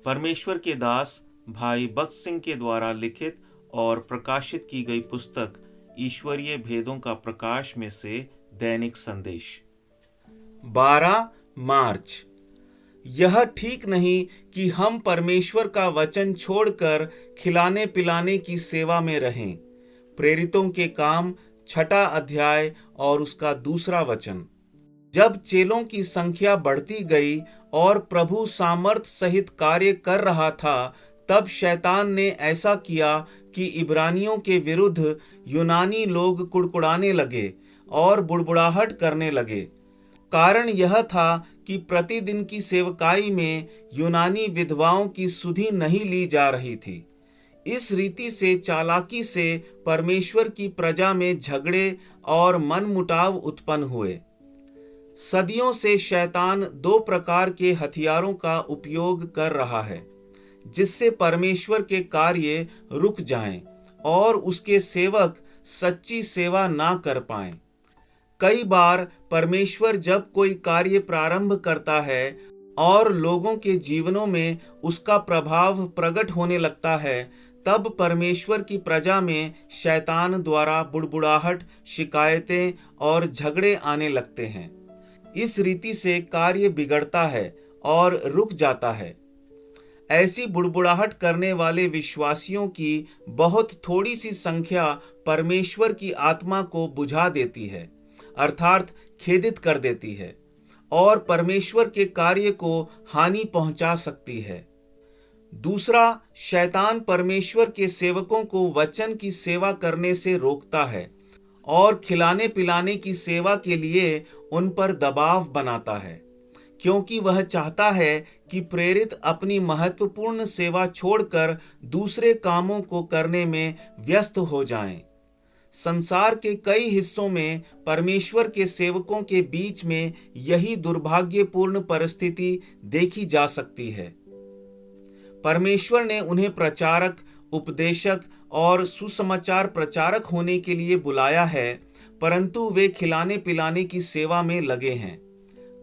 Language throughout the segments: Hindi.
परमेश्वर के दास भाई बख्श सिंह के द्वारा लिखित और प्रकाशित की गई पुस्तक ईश्वरीय भेदों का प्रकाश में से दैनिक संदेश। 12 मार्च। यह ठीक नहीं कि हम परमेश्वर का वचन छोड़कर खिलाने पिलाने की सेवा में रहें। प्रेरितों के काम 6 अध्याय और उसका 2 वचन। जब चेलों की संख्या बढ़ती गई और प्रभु सामर्थ सहित कार्य कर रहा था, तब शैतान ने ऐसा किया कि इब्रानियों के विरुद्ध यूनानी लोग कुड़कुड़ाने लगे और बुड़बुड़ाहट करने लगे। कारण यह था कि प्रतिदिन की सेवकाई में यूनानी विधवाओं की सुधि नहीं ली जा रही थी। इस रीति से चालाकी से परमेश्वर की प्रजा में झगड़े और मनमुटाव उत्पन्न हुए। सदियों से शैतान 2 प्रकार के हथियारों का उपयोग कर रहा है, जिससे परमेश्वर के कार्य रुक जाएं और उसके सेवक सच्ची सेवा ना कर पाएं। कई बार परमेश्वर जब कोई कार्य प्रारंभ करता है और लोगों के जीवनों में उसका प्रभाव प्रकट होने लगता है, तब परमेश्वर की प्रजा में शैतान द्वारा बुड़बुड़ाहट, शिकायतें और झगड़े आने लगते हैं। इस रीति से कार्य बिगड़ता है और रुक जाता है। ऐसी बुड़बुड़ाहट करने वाले विश्वासियों की बहुत थोड़ी सी संख्या परमेश्वर की आत्मा को बुझा देती है, अर्थात खेदित कर देती है और परमेश्वर के कार्य को हानि पहुंचा सकती है। दूसरा, शैतान परमेश्वर के सेवकों को वचन की सेवा करने से रोकता है और खिलाने पिलाने की सेवा के लिए उन पर दबाव बनाता है, क्योंकि वह चाहता है कि प्रेरित अपनी महत्वपूर्ण सेवा छोड़कर दूसरे कामों को करने में व्यस्त हो जाएं। संसार के कई हिस्सों में परमेश्वर के सेवकों के बीच में यही दुर्भाग्यपूर्ण परिस्थिति देखी जा सकती है। परमेश्वर ने उन्हें प्रचारक, उपदेशक और सुसमाचार प्रचारक होने के लिए बुलाया है, परंतु वे खिलाने पिलाने की सेवा में लगे हैं।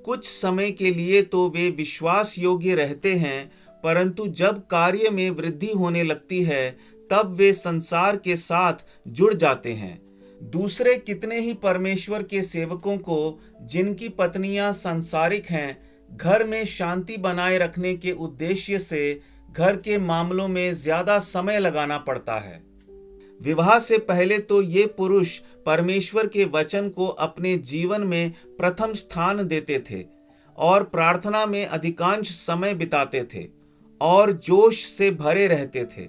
कुछ समय के लिए तो वे विश्वास योग्य रहते हैं, परंतु जब कार्य में वृद्धि होने लगती है, तब वे संसार के साथ जुड़ जाते हैं। दूसरे कितने ही परमेश्वर के सेवकों को, जिनकी पत्नियां सांसारिक हैं, घर में शांति बनाए रखने के उद्देश्य से घर के मामलों में ज्यादा समय लगाना पड़ता है। विवाह से पहले तो ये पुरुष परमेश्वर के वचन को अपने जीवन में प्रथम स्थान देते थे और प्रार्थना में अधिकांश समय बिताते थे और जोश से भरे रहते थे,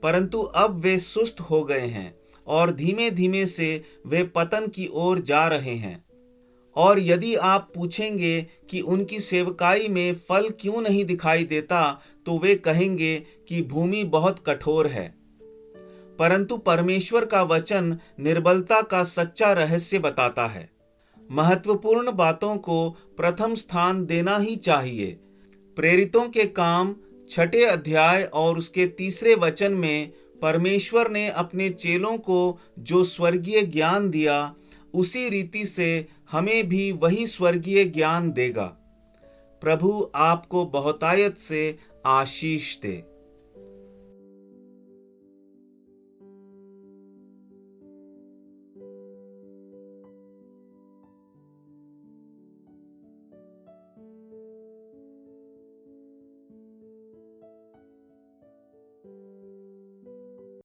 परंतु अब वे सुस्त हो गए हैं और धीमे धीमे से वे पतन की ओर जा रहे हैं। और यदि आप पूछेंगे कि उनकी सेवकाई में फल क्यों नहीं दिखाई देता, तो वे कहेंगे कि भूमि बहुत कठोर है। परंतु परमेश्वर का वचन निर्बलता का सच्चा रहस्य बताता है। महत्वपूर्ण बातों को प्रथम स्थान देना ही चाहिए। प्रेरितों के काम 6 अध्याय और उसके 3 वचन में परमेश्वर ने अपने चेलों को जो स्वर्गीय ज्ञान दिया, उसी रीति से हमें भी वही स्वर्गीय ज्ञान देगा। प्रभु आपको बहुतायत से आशीष दे।